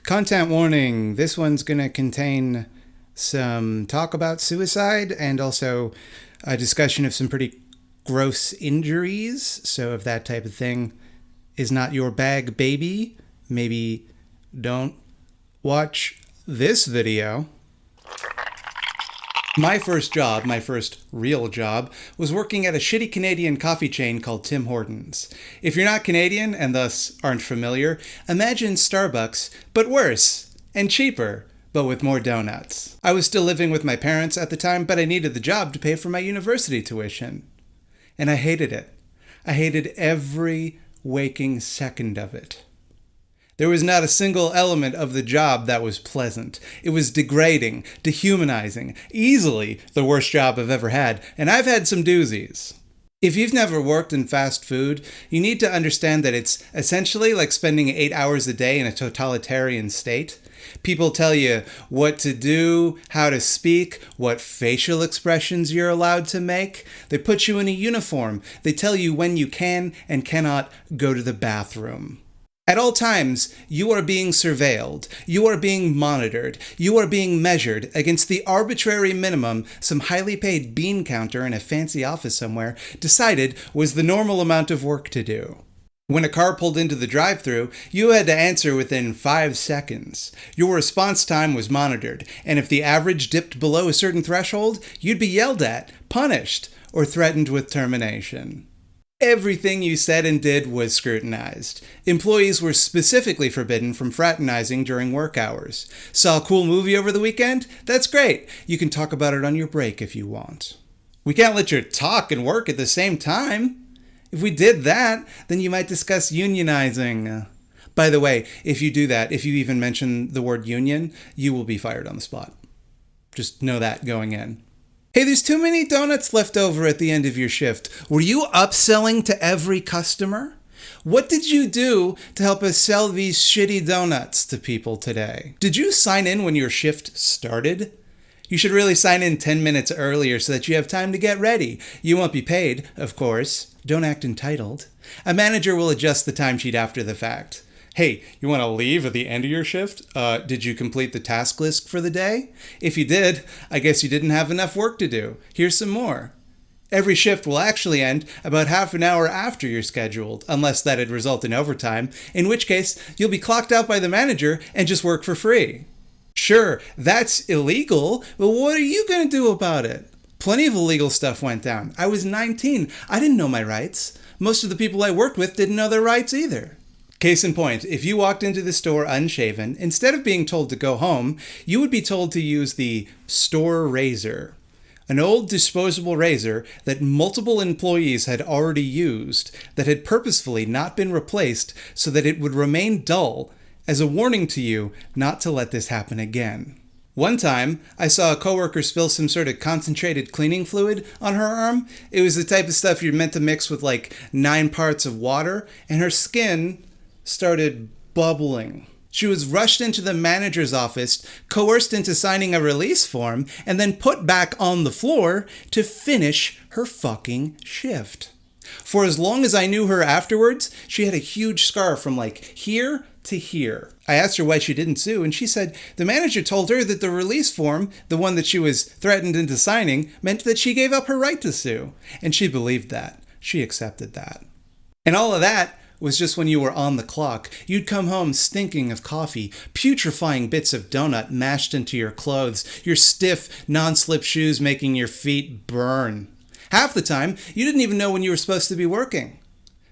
Content warning, this one's going to contain some talk about suicide and also a discussion of some pretty gross injuries. So if that type of thing is not your bag, baby, maybe don't watch this video. My first real job, was working at a shitty Canadian coffee chain called Tim Hortons. If you're not Canadian and thus aren't familiar, imagine Starbucks, but worse and cheaper, but with more donuts. I was still living with my parents at the time, but I needed the job to pay for my university tuition. And I hated it. I hated every waking second of it. There was not a single element of the job that was pleasant. It was degrading, dehumanizing, easily the worst job I've ever had, and I've had some doozies. If you've never worked in fast food, you need to understand that it's essentially like spending 8 hours a day in a totalitarian state. People tell you what to do, how to speak, what facial expressions you're allowed to make. They put you in a uniform. They tell you when you can and cannot go to the bathroom. At all times, you are being surveilled, you are being monitored, you are being measured against the arbitrary minimum some highly paid bean counter in a fancy office somewhere decided was the normal amount of work to do. When a car pulled into the drive-thru, you had to answer within 5 seconds. Your response time was monitored, and if the average dipped below a certain threshold, you'd be yelled at, punished, or threatened with termination. Everything you said and did was scrutinized. Employees were specifically forbidden from fraternizing during work hours. Saw a cool movie over the weekend? That's great. You can talk about it on your break if you want. We can't let you talk and work at the same time. If we did that, then you might discuss unionizing. By the way, if you do that, if you even mention the word union, you will be fired on the spot. Just know that going in. Hey, there's too many donuts left over at the end of your shift. Were you upselling to every customer? What did you do to help us sell these shitty donuts to people today? Did you sign in when your shift started? You should really sign in 10 minutes earlier so that you have time to get ready. You won't be paid, of course. Don't act entitled. A manager will adjust the timesheet after the fact. Hey, you want to leave at the end of your shift? Did you complete the task list for the day? If you did, I guess you didn't have enough work to do. Here's some more. Every shift will actually end about half an hour after you're scheduled, unless that'd result in overtime, in which case you'll be clocked out by the manager and just work for free. Sure, that's illegal, but what are you going to do about it? Plenty of illegal stuff went down. I was 19. I didn't know my rights. Most of the people I worked with didn't know their rights either. Case in point, if you walked into the store unshaven, instead of being told to go home, you would be told to use the store razor. An old disposable razor that multiple employees had already used, that had purposefully not been replaced so that it would remain dull, as a warning to you not to let this happen again. One time, I saw a coworker spill some sort of concentrated cleaning fluid on her arm. It was the type of stuff you're meant to mix with like 9 parts of water, and her skin started bubbling. She was rushed into the manager's office, coerced into signing a release form, and then put back on the floor to finish her fucking shift. For as long as I knew her afterwards, she had a huge scar from like here to here. I asked her why she didn't sue, and she said the manager told her that the release form, the one that she was threatened into signing, meant that she gave up her right to sue. And she believed that. She accepted that. And all of that was just when you were on the clock. You'd come home stinking of coffee, putrefying bits of donut mashed into your clothes, your stiff, non-slip shoes making your feet burn. Half the time, you didn't even know when you were supposed to be working.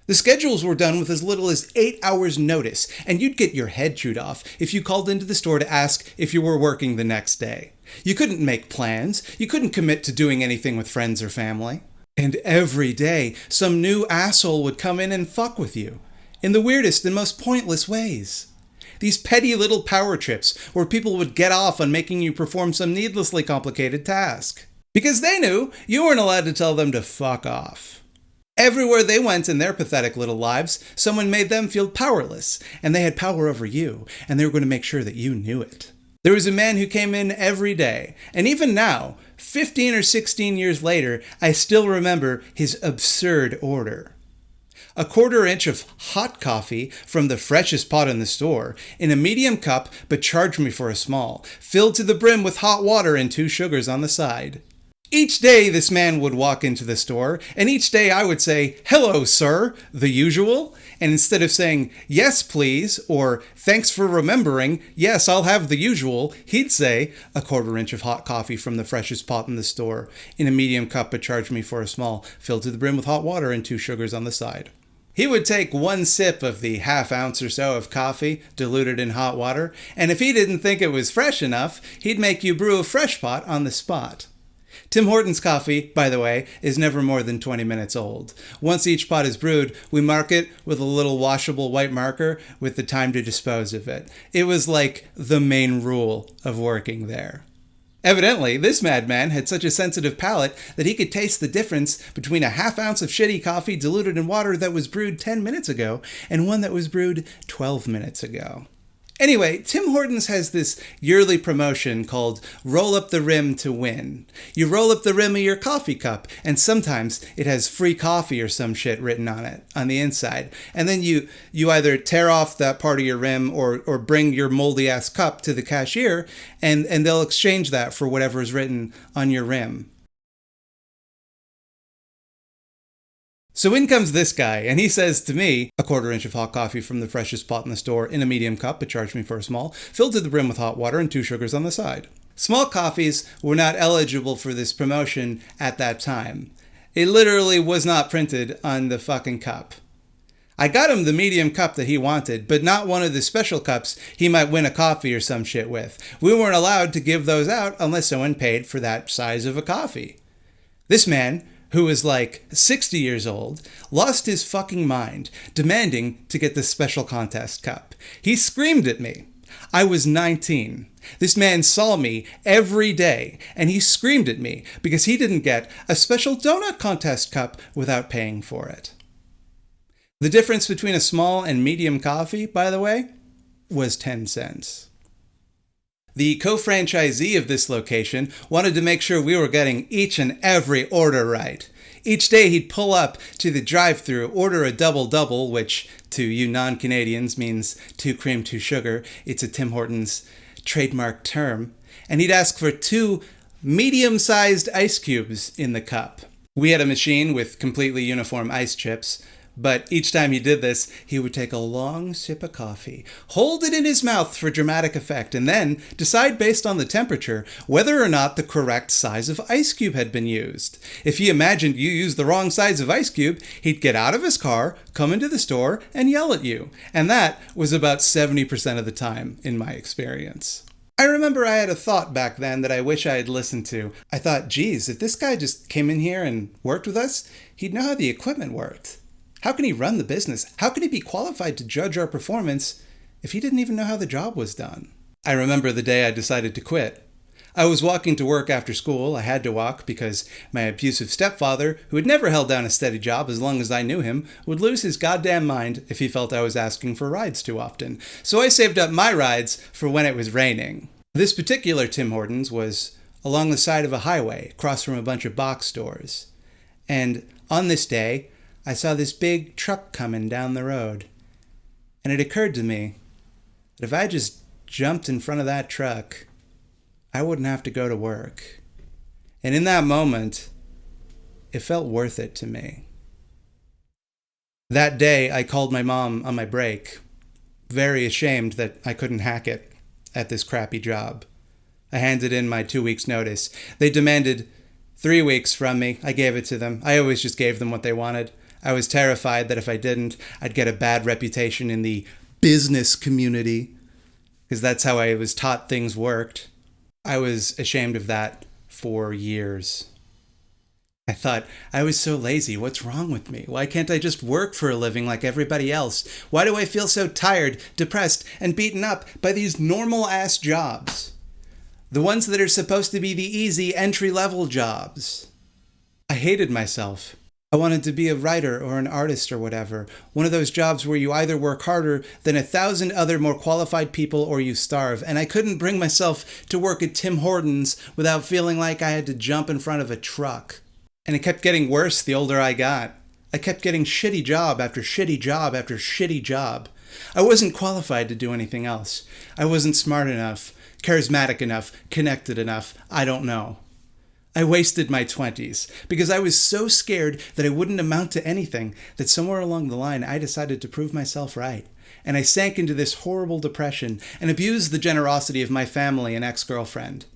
The schedules were done with as little as 8 hours notice, and you'd get your head chewed off if you called into the store to ask if you were working the next day. You couldn't make plans. You couldn't commit to doing anything with friends or family. And every day, some new asshole would come in and fuck with you, in the weirdest and most pointless ways. These petty little power trips where people would get off on making you perform some needlessly complicated task. Because they knew you weren't allowed to tell them to fuck off. Everywhere they went in their pathetic little lives, someone made them feel powerless, and they had power over you, and they were going to make sure that you knew it. There was a man who came in every day, and even now, 15 or 16 years later, I still remember his absurd order. a 1/4 inch of hot coffee from the freshest pot in the store, in a medium cup, but charged me for a small, filled to the brim with hot water and 2 sugars on the side. Each day this man would walk into the store, and each day I would say, "Hello, sir," the usual, and instead of saying, "Yes, please," or "Thanks for remembering, yes, I'll have the usual," he'd say, a 1/4 inch of hot coffee from the freshest pot in the store, in a medium cup but charge me for a small, filled to the brim with hot water and 2 sugars on the side. He would take 1 sip of the 1/2 ounce or so of coffee, diluted in hot water, and if he didn't think it was fresh enough, he'd make you brew a fresh pot on the spot. Tim Hortons coffee, by the way, is never more than 20 minutes old. Once each pot is brewed, we mark it with a little washable white marker with the time to dispose of it. It was like the main rule of working there. Evidently, this madman had such a sensitive palate that he could taste the difference between a 1/2 ounce of shitty coffee diluted in water that was brewed 10 minutes ago and one that was brewed 12 minutes ago. Anyway, Tim Hortons has this yearly promotion called Roll Up the Rim to Win. You roll up the rim of your coffee cup, and sometimes it has free coffee or some shit written on it, on the inside. And then you either tear off that part of your rim or bring your moldy-ass cup to the cashier, and they'll exchange that for whatever is written on your rim. So in comes this guy, and he says to me, a 1/4 inch of hot coffee from the freshest pot in the store in a medium cup, but charged me for a small, filled to the brim with hot water and 2 sugars on the side. Small coffees were not eligible for this promotion at that time. It literally was not printed on the fucking cup. I got him the medium cup that he wanted, but not one of the special cups he might win a coffee or some shit with. We weren't allowed to give those out unless someone paid for that size of a coffee. This man, who was like 60 years old, lost his fucking mind, demanding to get the special contest cup. He screamed at me. I was 19. This man saw me every day, and he screamed at me because he didn't get a special donut contest cup without paying for it. The difference between a small and medium coffee, by the way, was 10 cents. The co-franchisee of this location wanted to make sure we were getting each and every order right. Each day he'd pull up to the drive-thru, order a double-double, which to you non-Canadians means 2 cream, 2 sugar. It's a Tim Hortons trademark term. And he'd ask for 2 medium-sized ice cubes in the cup. We had a machine with completely uniform ice chips, but each time he did this, he would take a long sip of coffee, hold it in his mouth for dramatic effect, and then decide based on the temperature whether or not the correct size of ice cube had been used. If he imagined you used the wrong size of ice cube, he'd get out of his car, come into the store, and yell at you. And that was about 70% of the time, in my experience. I remember I had a thought back then that I wish I had listened to. I thought, geez, if this guy just came in here and worked with us, he'd know how the equipment worked. How can he run the business? How can he be qualified to judge our performance if he didn't even know how the job was done? I remember the day I decided to quit. I was walking to work after school. I had to walk because my abusive stepfather, who had never held down a steady job as long as I knew him, would lose his goddamn mind if he felt I was asking for rides too often. So I saved up my rides for when it was raining. This particular Tim Hortons was along the side of a highway, across from a bunch of box stores. And on this day, I saw this big truck coming down the road, and it occurred to me that if I just jumped in front of that truck, I wouldn't have to go to work. And in that moment, it felt worth it to me. That day, I called my mom on my break, very ashamed that I couldn't hack it at this crappy job. I handed in my 2 weeks' notice. They demanded 3 weeks from me. I gave it to them. I always just gave them what they wanted. I was terrified that if I didn't, I'd get a bad reputation in the business community, because that's how I was taught things worked. I was ashamed of that for years. I thought, I was so lazy. What's wrong with me? Why can't I just work for a living like everybody else? Why do I feel so tired, depressed, and beaten up by these normal-ass jobs? The ones that are supposed to be the easy entry-level jobs. I hated myself. I wanted to be a writer or an artist or whatever. One of those jobs where you either work harder than 1,000 other more qualified people or you starve. And I couldn't bring myself to work at Tim Hortons without feeling like I had to jump in front of a truck. And it kept getting worse the older I got. I kept getting shitty job after shitty job after shitty job. I wasn't qualified to do anything else. I wasn't smart enough, charismatic enough, connected enough. I don't know. I wasted my 20s because I was so scared that I wouldn't amount to anything that somewhere along the line I decided to prove myself right. And I sank into this horrible depression and abused the generosity of my family and ex-girlfriend.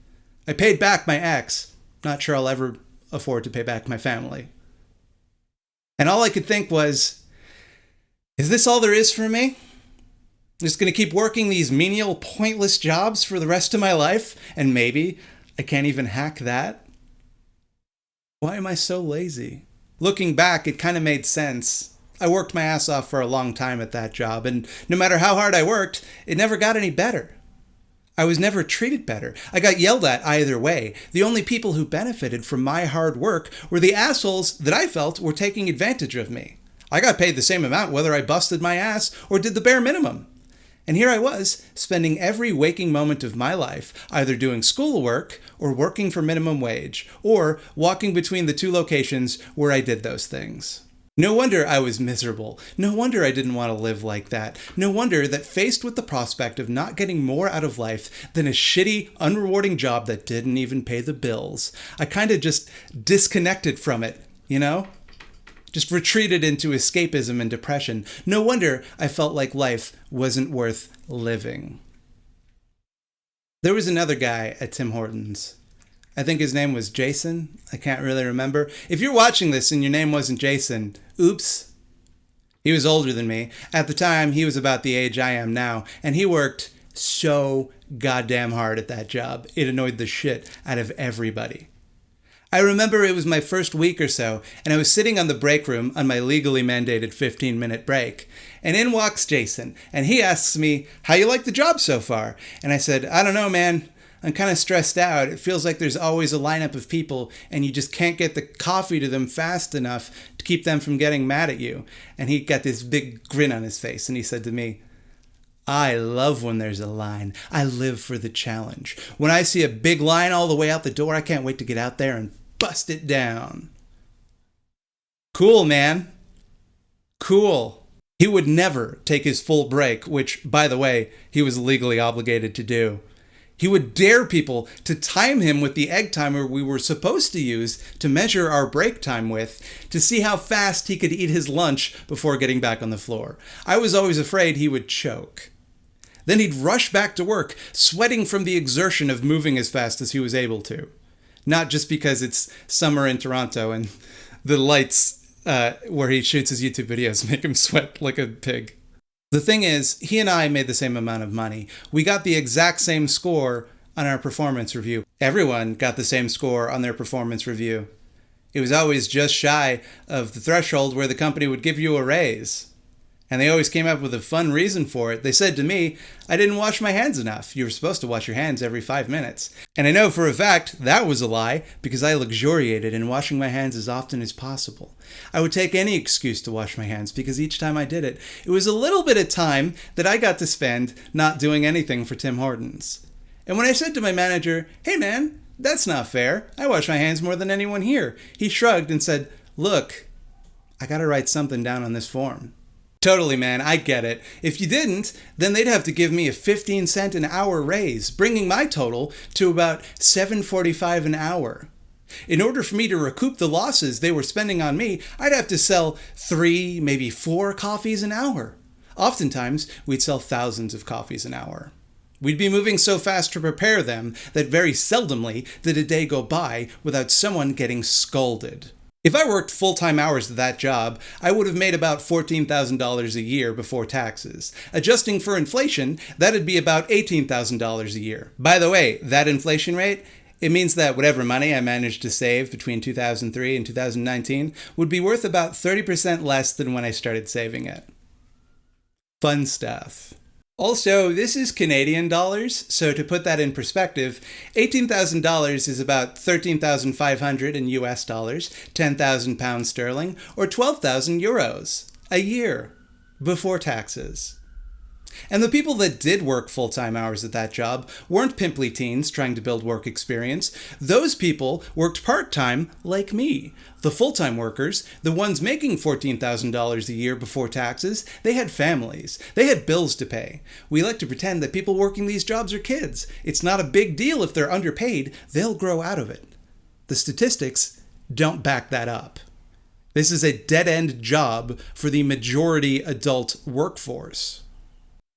I paid back my ex. Not sure I'll ever afford to pay back my family. And all I could think was, is this all there is for me? I'm just going to keep working these menial, pointless jobs for the rest of my life? And maybe I can't even hack that? Why am I so lazy? Looking back, it kind of made sense. I worked my ass off for a long time at that job, and no matter how hard I worked, it never got any better. I was never treated better. I got yelled at either way. The only people who benefited from my hard work were the assholes that I felt were taking advantage of me. I got paid the same amount whether I busted my ass or did the bare minimum. And here I was, spending every waking moment of my life either doing schoolwork or working for minimum wage, or walking between the two locations where I did those things. No wonder I was miserable. No wonder I didn't want to live like that. No wonder that faced with the prospect of not getting more out of life than a shitty, unrewarding job that didn't even pay the bills, I kind of just disconnected from it, you know? Just retreated into escapism and depression. No wonder I felt like life wasn't worth living. There was another guy at Tim Hortons. I think his name was Jason. I can't really remember. If you're watching this and your name wasn't Jason, oops. He was older than me. At the time, he was about the age I am now, and he worked so goddamn hard at that job. It annoyed the shit out of everybody. I remember it was my first week or so, and I was sitting on the break room on my legally mandated 15-minute break, and in walks Jason, and he asks me, "How you like the job so far?" And I said, "I don't know, man. I'm kind of stressed out. It feels like there's always a lineup of people, and you just can't get the coffee to them fast enough to keep them from getting mad at you." And he got this big grin on his face, and he said to me, "I love when there's a line. I live for the challenge. When I see a big line all the way out the door, I can't wait to get out there and bust it down." Cool, man. Cool. He would never take his full break, which, by the way, he was legally obligated to do. He would dare people to time him with the egg timer we were supposed to use to measure our break time with, to see how fast he could eat his lunch before getting back on the floor. I was always afraid he would choke. Then he'd rush back to work, sweating from the exertion of moving as fast as he was able to. Not just because it's summer in Toronto and the lights where he shoots his YouTube videos make him sweat like a pig. The thing is, he and I made the same amount of money. We got the exact same score on our performance review. Everyone got the same score on their performance review. It was always just shy of the threshold where the company would give you a raise. And they always came up with a fun reason for it. They said to me, "I didn't wash my hands enough. You were supposed to wash your hands every 5 minutes." And I know for a fact that was a lie, because I luxuriated in washing my hands as often as possible. I would take any excuse to wash my hands, because each time I did it, it was a little bit of time that I got to spend not doing anything for Tim Hortons. And when I said to my manager, "Hey man, that's not fair. I wash my hands more than anyone here," he shrugged and said, "Look, I gotta write something down on this form." Totally, man, I get it. If you didn't, then they'd have to give me a 15-cent an hour raise, bringing my total to about $7.45 an hour. In order for me to recoup the losses they were spending on me, I'd have to sell 3, maybe 4 coffees an hour. Oftentimes, we'd sell thousands of coffees an hour. We'd be moving so fast to prepare them that very seldomly did a day go by without someone getting scolded. If I worked full-time hours at that job, I would have made about $14,000 a year before taxes. Adjusting for inflation, that'd be about $18,000 a year. By the way, that inflation rate, it means that whatever money I managed to save between 2003 and 2019 would be worth about 30% less than when I started saving it. Fun stuff. Also, this is Canadian dollars, so to put that in perspective, $18,000 is about $13,500 in US dollars, 10,000 pounds sterling, or 12,000 euros a year, before taxes. And the people that did work full-time hours at that job weren't pimply teens trying to build work experience. Those people worked part-time like me. The full-time workers, the ones making $14,000 a year before taxes, they had families. They had bills to pay. We like to pretend that people working these jobs are kids. It's not a big deal if they're underpaid. They'll grow out of it. The statistics don't back that up. This is a dead-end job for the majority adult workforce.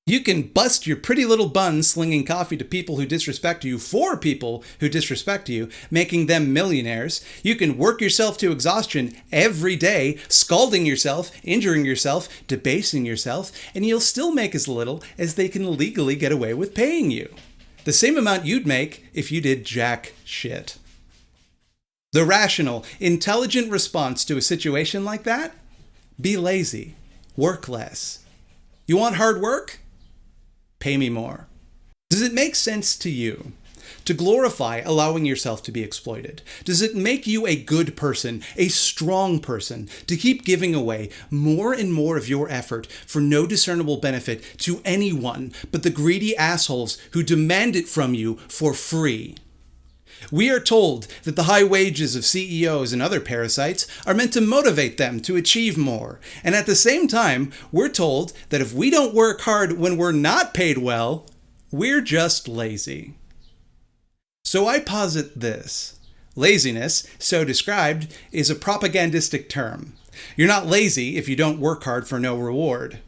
You can bust your pretty little bun slinging coffee to people who disrespect you for people who disrespect you, making them millionaires. You can work yourself to exhaustion every day, scalding yourself, injuring yourself, debasing yourself, and you'll still make as little as they can legally get away with paying you. The same amount you'd make if you did jack shit. The rational, intelligent response to a situation like that? Be lazy. Work less. You want hard work? Pay me more. Does it make sense to you to glorify allowing yourself to be exploited? Does it make you a good person, a strong person, to keep giving away more and more of your effort for no discernible benefit to anyone but the greedy assholes who demand it from you for free? We are told that the high wages of CEOs and other parasites are meant to motivate them to achieve more. And at the same time, we're told that if we don't work hard when we're not paid well, we're just lazy. So I posit this. Laziness, so described, is a propagandistic term. You're not lazy if you don't work hard for no reward.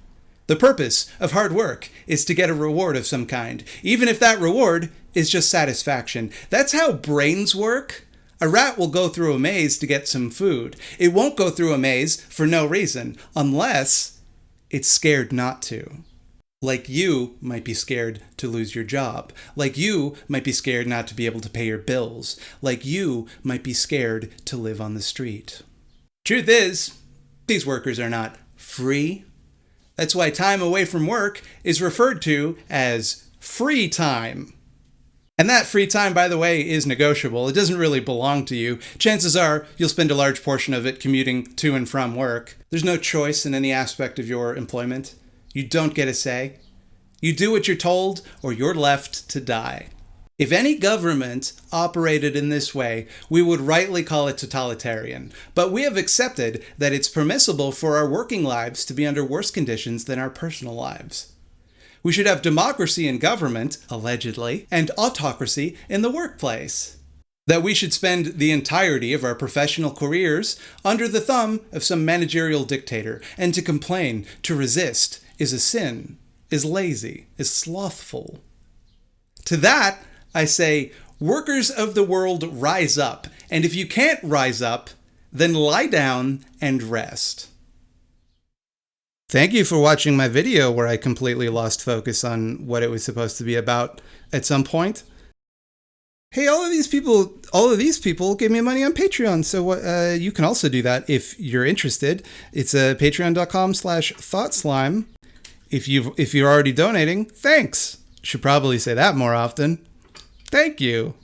The purpose of hard work is to get a reward of some kind, even if that reward is just satisfaction. That's how brains work. A rat will go through a maze to get some food. It won't go through a maze for no reason, unless it's scared not to. Like you might be scared to lose your job. Like you might be scared not to be able to pay your bills. Like you might be scared to live on the street. Truth is, these workers are not free. That's why time away from work is referred to as free time. And that free time, by the way, is negotiable. It doesn't really belong to you. Chances are you'll spend a large portion of it commuting to and from work. There's no choice in any aspect of your employment. You don't get a say. You do what you're told, or you're left to die. If any government operated in this way, we would rightly call it totalitarian. But we have accepted that it's permissible for our working lives to be under worse conditions than our personal lives. We should have democracy in government, allegedly, and autocracy in the workplace. That we should spend the entirety of our professional careers under the thumb of some managerial dictator, and to complain, to resist, is a sin, is lazy, is slothful. To that, I say, workers of the world, rise up. And if you can't rise up, then lie down and rest. Thank you for watching my video where I completely lost focus on what it was supposed to be about at some point. Hey, all of these people gave me money on Patreon, so you can also do that if you're interested. It's patreon.com/thoughtslime. If you're already donating, thanks. Should probably say that more often. Thank you.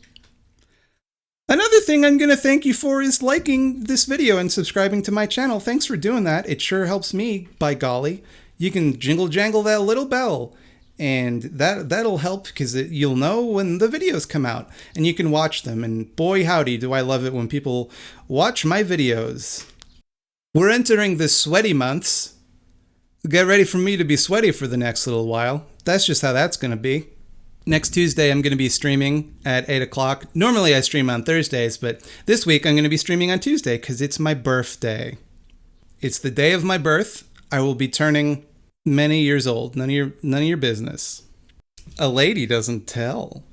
Another thing I'm going to thank you for is liking this video and subscribing to my channel. Thanks for doing that. It sure helps me, by golly. You can jingle jangle that little bell, and that'll help because you'll know when the videos come out and you can watch them. And boy howdy, do I love it when people watch my videos. We're entering the sweaty months. Get ready for me to be sweaty for the next little while. That's just how that's going to be. Next Tuesday, I'm going to be streaming at 8 o'clock. Normally, I stream on Thursdays, but this week I'm going to be streaming on Tuesday because it's my birthday. It's the day of my birth. I will be turning many years old. None of your business. A lady doesn't tell.